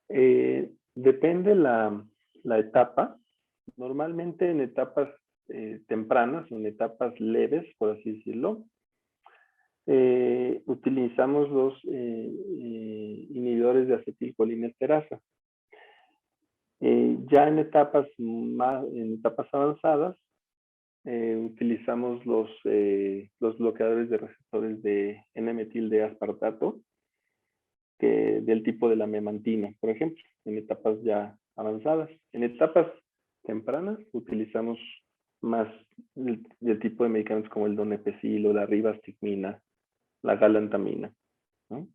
Depende la etapa. Normalmente en etapas tempranas, en etapas leves, por así decirlo, utilizamos los inhibidores de acetilcolinesterasa. Ya en etapas avanzadas, utilizamos los bloqueadores de receptores de N-metil de aspartato, del tipo de la memantina, por ejemplo, en etapas ya avanzadas. En etapas tempranas utilizamos más del tipo de medicamentos como el donepezil o la ribastigmina, la galantamina, ¿no?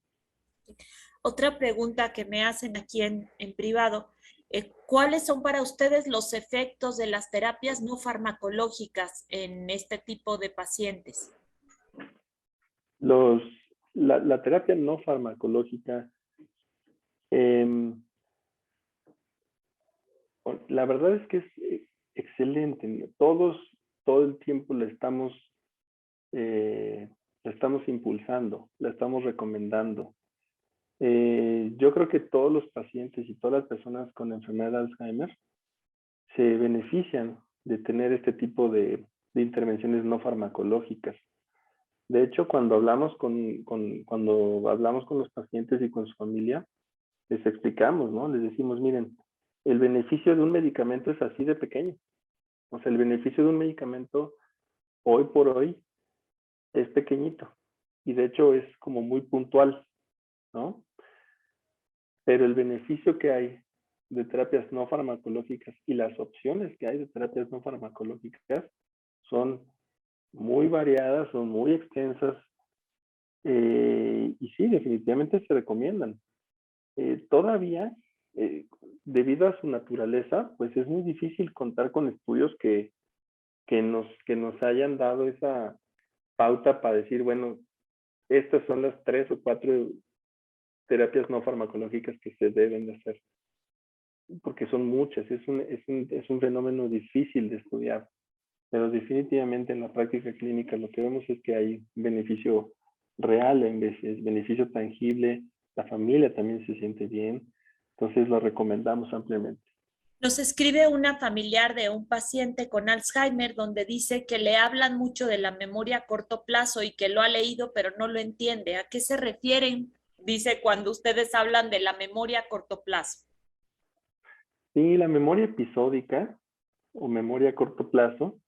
Otra pregunta que me hacen aquí en privado, ¿cuáles son para ustedes los efectos de las terapias no farmacológicas en este tipo de pacientes?
La terapia no farmacológica, la verdad es que es excelente. Todo el tiempo la estamos impulsando, la estamos recomendando. Yo creo que todos los pacientes y todas las personas con enfermedad de Alzheimer se benefician de tener este tipo de intervenciones no farmacológicas. De hecho, cuando hablamos cuando hablamos con los pacientes y con su familia, les explicamos, ¿no? Les decimos, miren, el beneficio de un medicamento es así de pequeño. O sea, el beneficio de un medicamento hoy por hoy es pequeñito. Y de hecho es como muy puntual, ¿no? pero el beneficio que hay de terapias no farmacológicas y las opciones que hay de terapias no farmacológicas son muy variadas, son muy extensas, y sí, definitivamente se recomiendan. Todavía, eh, debido a su naturaleza, pues es muy difícil contar con estudios que nos hayan dado esa pauta para decir, bueno, estas son las 3 o 4 terapias no farmacológicas que se deben de hacer, porque son muchas, es un fenómeno difícil de estudiar, pero definitivamente en la práctica clínica lo que vemos es que hay beneficio real, en veces beneficio tangible, la familia también se siente bien, entonces lo recomendamos ampliamente.
Nos escribe una familiar de un paciente con Alzheimer donde dice que le hablan mucho de la memoria a corto plazo y que lo ha leído pero no lo entiende. ¿A qué se refieren? Dice cuando ustedes hablan de la memoria a corto plazo.
Sí, la memoria episódica o memoria a corto plazo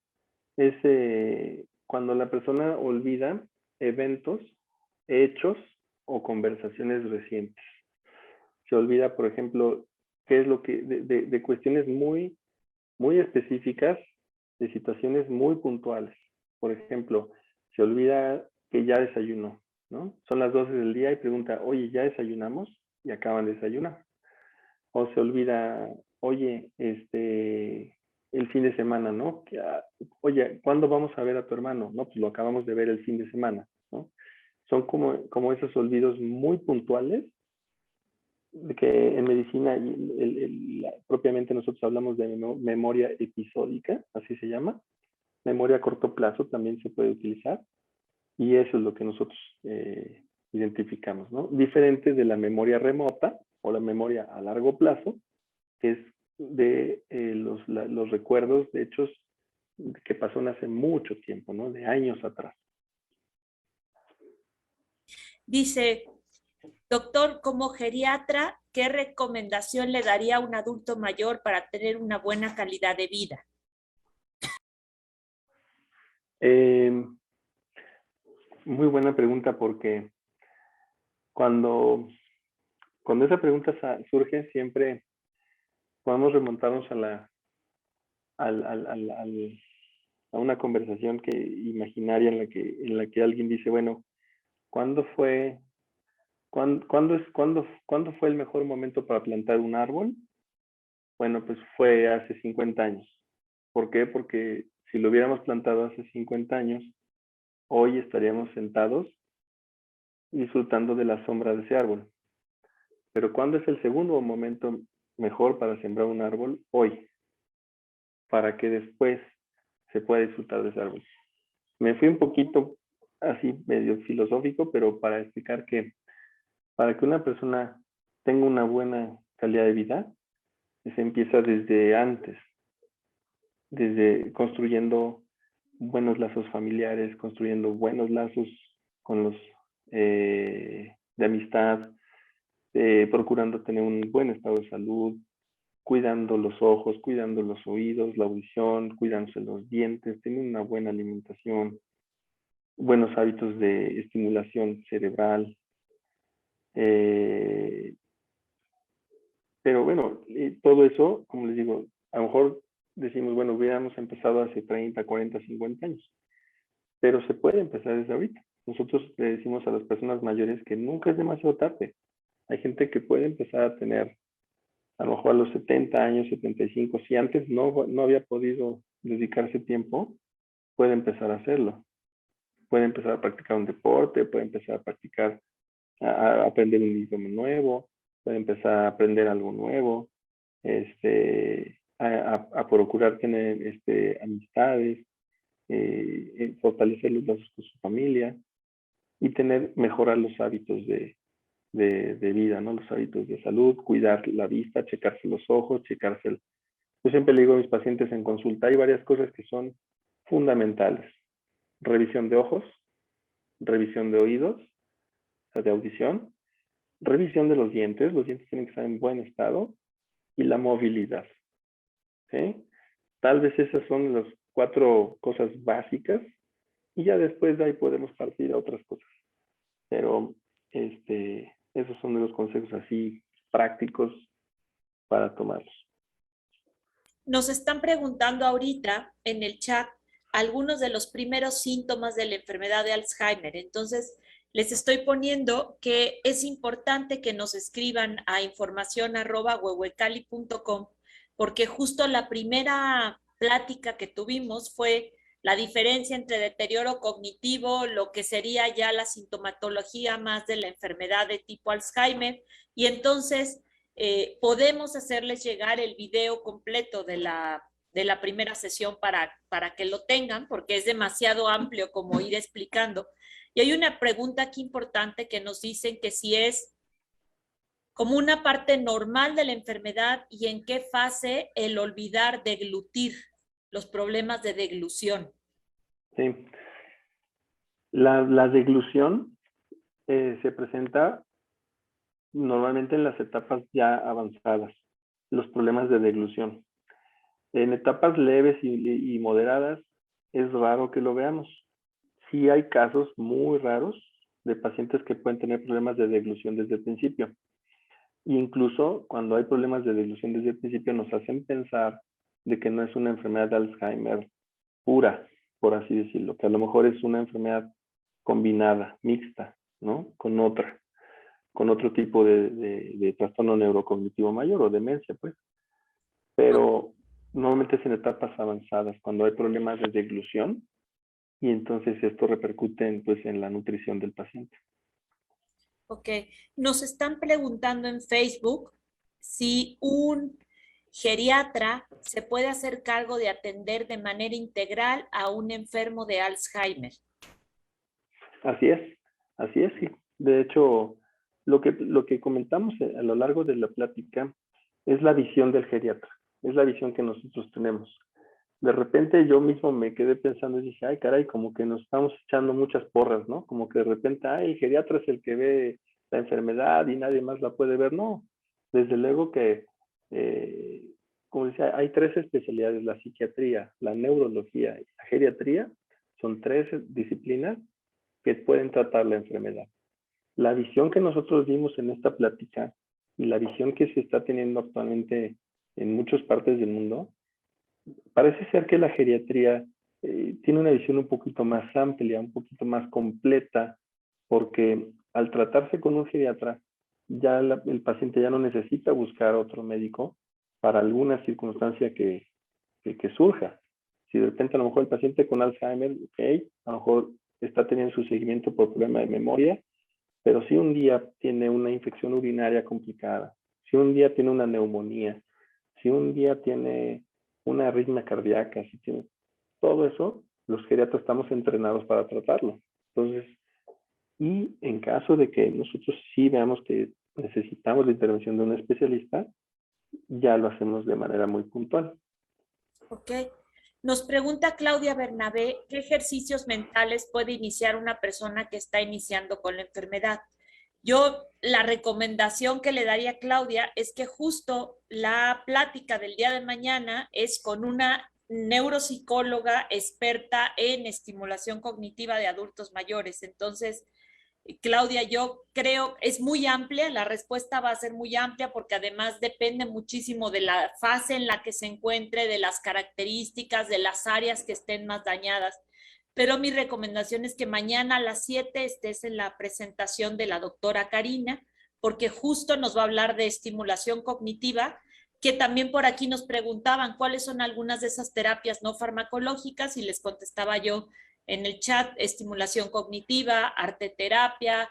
es cuando la persona olvida eventos, hechos o conversaciones recientes. Se olvida, por ejemplo, qué es lo que, de cuestiones muy específicas, de situaciones muy puntuales. Por ejemplo, se olvida que ya desayunó, ¿no? Son las 12 del día y pregunta, oye, ¿ya desayunamos? Y acaban de desayunar. O se olvida, oye, el fin de semana, ¿no? Oye, ¿cuándo vamos a ver a tu hermano? No, pues lo acabamos de ver el fin de semana, ¿no? Son como esos olvidos muy puntuales que en medicina propiamente nosotros hablamos de memoria episódica, así se llama. Memoria a corto plazo también se puede utilizar y eso es lo que nosotros identificamos, ¿no? Diferente de la memoria remota o la memoria a largo plazo, que es de los recuerdos de hechos que pasaron hace mucho tiempo, ¿no? De años atrás.
Dice, doctor, como geriatra, ¿qué recomendación le daría a un adulto mayor para tener una buena calidad de vida?
Eh, Muy buena pregunta porque cuando, cuando esa pregunta surge siempre podemos remontarnos al, al, al, al, a una conversación imaginaria en la que alguien dice, bueno, ¿cuándo fue, cuándo fue el mejor momento para plantar un árbol? Bueno, pues fue hace 50 años. ¿Por qué? Porque si lo hubiéramos plantado hace 50 años, hoy estaríamos sentados disfrutando de la sombra de ese árbol. Pero ¿cuándo es el segundo momento mejor para sembrar un árbol? Hoy, para que después se pueda disfrutar de ese árbol. Me fui un poquito así medio filosófico, pero para explicar que para que una persona tenga una buena calidad de vida, se empieza desde antes, desde construyendo buenos lazos familiares, construyendo buenos lazos con los de amistad, procurando tener un buen estado de salud, cuidando los ojos, cuidando los oídos, la audición, cuidándose los dientes, teniendo una buena alimentación, buenos hábitos de estimulación cerebral. Eh, pero bueno, todo eso, como les digo, a lo mejor decimos, bueno, hubiéramos empezado hace 30, 40, 50 años, pero se puede empezar desde ahorita. Nosotros le decimos a las personas mayores que nunca es demasiado tarde. Hay gente que puede empezar a tener, a lo mejor a los 70 años, 75, si antes no había podido dedicarse tiempo, puede empezar a hacerlo. Puede empezar a practicar un deporte, puede empezar a practicar, a aprender un idioma nuevo, puede empezar a aprender algo nuevo, a procurar tener amistades, fortalecer los lazos con su familia y mejorar los hábitos de vida, ¿no? Los hábitos de salud, cuidar la vista, checarse los ojos, Yo siempre le digo a mis pacientes en consulta, hay varias cosas que son fundamentales. Revisión de ojos, revisión de oídos, o sea, de audición, revisión de los dientes tienen que estar en buen estado, y la movilidad, ¿sí? Tal vez esas son las 4 cosas básicas, y ya después de ahí podemos partir a otras cosas. Pero esos son de los consejos así prácticos para tomarlos.
Nos están preguntando ahorita en el chat algunos de los primeros síntomas de la enfermedad de Alzheimer. Entonces, les estoy poniendo que es importante que nos escriban a informacion@huehuecali.com, porque justo la primera plática que tuvimos fue la diferencia entre deterioro cognitivo, lo que sería ya la sintomatología más de la enfermedad de tipo Alzheimer, y entonces podemos hacerles llegar el video completo de la primera sesión para que lo tengan, porque es demasiado amplio como ir explicando. Y hay una pregunta aquí importante que nos dicen que si es como una parte normal de la enfermedad y en qué fase el olvidar deglutir, los problemas de deglución.
Sí. La deglución se presenta normalmente en las etapas ya avanzadas, los problemas de deglución. En etapas leves y moderadas es raro que lo veamos. Sí hay casos muy raros de pacientes que pueden tener problemas de deglución desde el principio. Incluso cuando hay problemas de deglución desde el principio nos hacen pensar de que no es una enfermedad de Alzheimer pura, por así decirlo, que a lo mejor es una enfermedad combinada, mixta, ¿no? Con otro tipo de trastorno neurocognitivo mayor o demencia, pues. Pero normalmente es en etapas avanzadas, cuando hay problemas de deglución, y entonces esto repercute pues, en la nutrición del paciente.
Ok, nos están preguntando en Facebook si un geriatra se puede hacer cargo de atender de manera integral a un enfermo de Alzheimer.
Así es, sí. De hecho, lo que comentamos a lo largo de la plática es la visión del geriatra, es la visión que nosotros tenemos. De repente yo mismo me quedé pensando y dije, ay caray, como que nos estamos echando muchas porras, ¿no? Como que de repente, ay, el geriatra es el que ve la enfermedad y nadie más la puede ver. No, desde luego que, como decía, hay tres especialidades, la psiquiatría, la neurología y la geriatría, son tres disciplinas que pueden tratar la enfermedad. La visión que nosotros vimos en esta plática y la visión que se está teniendo actualmente en muchas partes del mundo, parece ser que la geriatría tiene una visión un poquito más amplia, un poquito más completa, porque al tratarse con un geriatra, ya el paciente ya no necesita buscar otro médico para alguna circunstancia que surja. Si de repente a lo mejor el paciente con Alzheimer, ok, a lo mejor está teniendo su seguimiento por problema de memoria, pero si un día tiene una infección urinaria complicada, si un día tiene una neumonía, si un día tiene una arritmia cardíaca, si tiene todo eso, los geriatras estamos entrenados para tratarlo. Entonces, y en caso de que nosotros sí veamos que necesitamos la intervención de un especialista, ya lo hacemos de manera muy puntual.
Ok. Nos pregunta Claudia Bernabé, ¿qué ejercicios mentales puede iniciar una persona que está iniciando con la enfermedad? Yo la recomendación que le daría a Claudia es que justo la plática del día de mañana es con una neuropsicóloga experta en estimulación cognitiva de adultos mayores. Entonces, Claudia, yo creo es muy amplia, la respuesta va a ser muy amplia porque además depende muchísimo de la fase en la que se encuentre, de las características, de las áreas que estén más dañadas. Pero mi recomendación es que mañana a las 7 estés en la presentación de la doctora Karina, porque justo nos va a hablar de estimulación cognitiva, que también por aquí nos preguntaban cuáles son algunas de esas terapias no farmacológicas y les contestaba yo en el chat, estimulación cognitiva, arteterapia,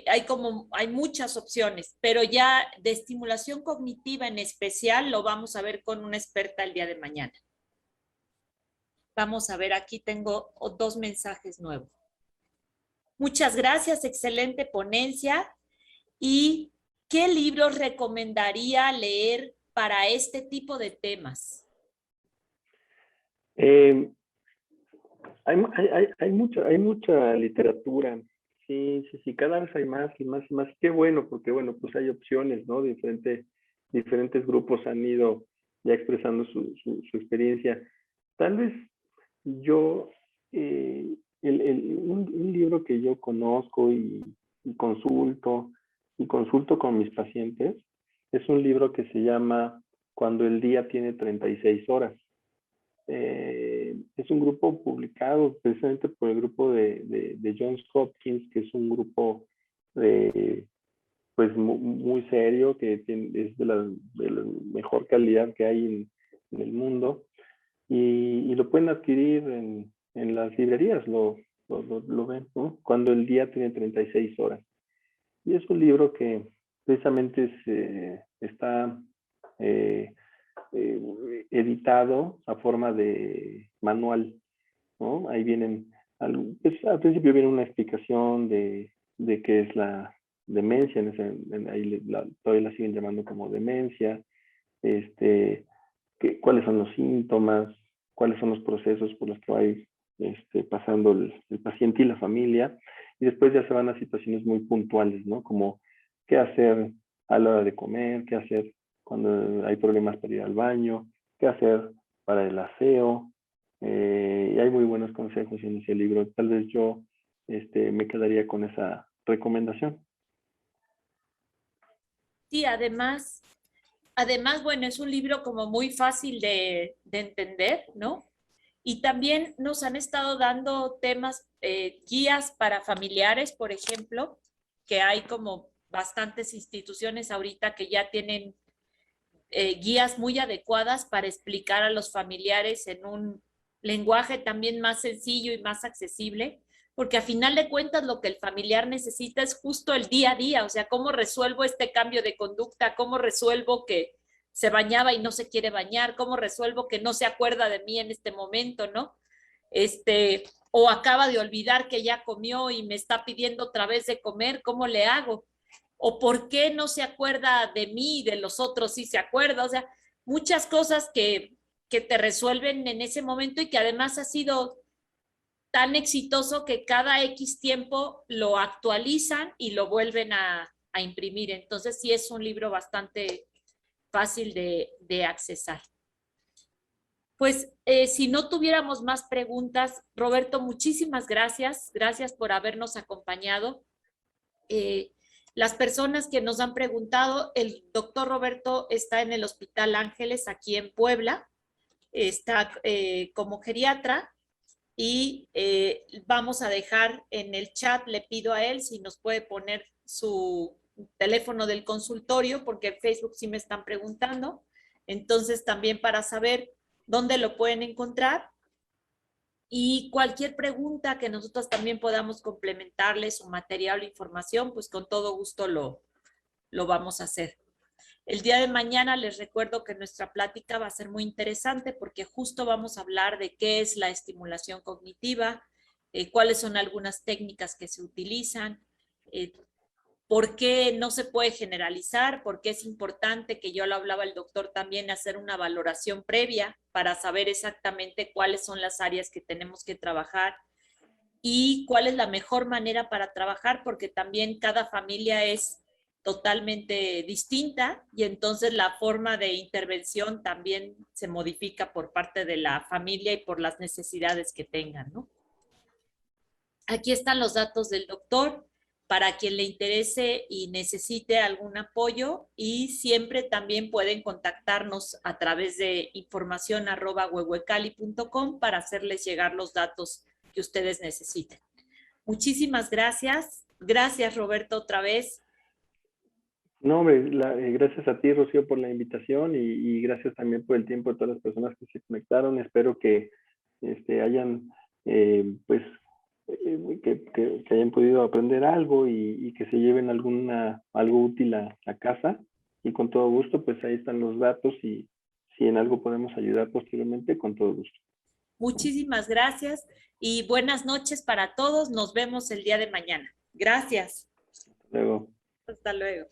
hay muchas opciones, pero ya de estimulación cognitiva en especial lo vamos a ver con una experta el día de mañana. Vamos a ver, aquí tengo dos mensajes nuevos. Muchas gracias, excelente ponencia. ¿Y qué libros recomendaría leer para este tipo de temas?
Hay mucha literatura. Sí, sí, sí, cada vez hay más y más y más. Qué bueno, porque bueno, pues hay opciones, ¿no? Diferentes grupos han ido ya expresando su experiencia. Tal vez yo, un libro que yo conozco y consulto con mis pacientes, Es un libro que se llama Cuando el día tiene 36 horas. Es un grupo publicado precisamente por el grupo de Johns Hopkins, que es un grupo pues muy serio, que es de la mejor calidad que hay en el mundo, y lo pueden adquirir en las librerías, lo ven, ¿no? Cuando el día tiene 36 horas. Y es un libro que precisamente está eh, editado a forma de manual, ¿no? Ahí vienen, pues, al principio viene una explicación de qué es la demencia, ahí todavía la siguen llamando como demencia, cuáles son los síntomas, cuáles son los procesos por los que va a ir pasando el paciente y la familia, y después ya se van a situaciones muy puntuales, ¿no? Como qué hacer a la hora de comer, qué hacer cuando hay problemas para ir al baño, qué hacer para el aseo, y hay muy buenos consejos en ese libro. Tal vez yo me quedaría con esa recomendación.
Sí, además, bueno, es un libro como muy fácil de entender, ¿no? Y también nos han estado dando temas, guías para familiares, por ejemplo, que hay como bastantes instituciones ahorita que ya tienen guías muy adecuadas para explicar a los familiares en un lenguaje también más sencillo y más accesible, porque a final de cuentas lo que el familiar necesita es justo el día a día, o sea, cómo resuelvo este cambio de conducta, cómo resuelvo que se bañaba y no se quiere bañar, cómo resuelvo que no se acuerda de mí en este momento, ¿no? O acaba de olvidar que ya comió y me está pidiendo otra vez de comer, ¿cómo le hago? O por qué no se acuerda de mí y de los otros sí se acuerda, o sea, muchas cosas que te resuelven en ese momento y que además ha sido tan exitoso que cada X tiempo lo actualizan y lo vuelven a imprimir. Entonces sí es un libro bastante fácil de accesar. Pues si no tuviéramos más preguntas, Roberto, muchísimas gracias. Gracias por habernos acompañado. Las personas que nos han preguntado, el doctor Roberto está en el Hospital Ángeles aquí en Puebla, está como geriatra y vamos a dejar en el chat, le pido a él si nos puede poner su teléfono del consultorio, porque en Facebook sí me están preguntando, entonces también para saber dónde lo pueden encontrar. Y cualquier pregunta que nosotros también podamos complementarles o material o información, pues con todo gusto lo vamos a hacer. El día de mañana les recuerdo que nuestra plática va a ser muy interesante porque justo vamos a hablar de qué es la estimulación cognitiva, cuáles son algunas técnicas que se utilizan, por qué no se puede generalizar, por qué es importante, que yo lo hablaba el doctor también, hacer una valoración previa para saber exactamente cuáles son las áreas que tenemos que trabajar y cuál es la mejor manera para trabajar, porque también cada familia es totalmente distinta y entonces la forma de intervención también se modifica por parte de la familia y por las necesidades que tengan, ¿no? Aquí están los datos del doctor para quien le interese y necesite algún apoyo, y siempre también pueden contactarnos a través de información@huehuecali.com para hacerles llegar los datos que ustedes necesiten. Muchísimas gracias. Gracias, Roberto, otra vez.
No, hombre, gracias a ti, Rocío, por la invitación y gracias también por el tiempo de todas las personas que se conectaron. Espero que hayan, pues, que hayan podido aprender algo y que se lleven algo útil a casa. Y con todo gusto, pues ahí están los datos y si en algo podemos ayudar posteriormente, con todo gusto.
Muchísimas gracias y buenas noches para todos. Nos vemos el día de mañana. Gracias.
Hasta luego.
Hasta luego.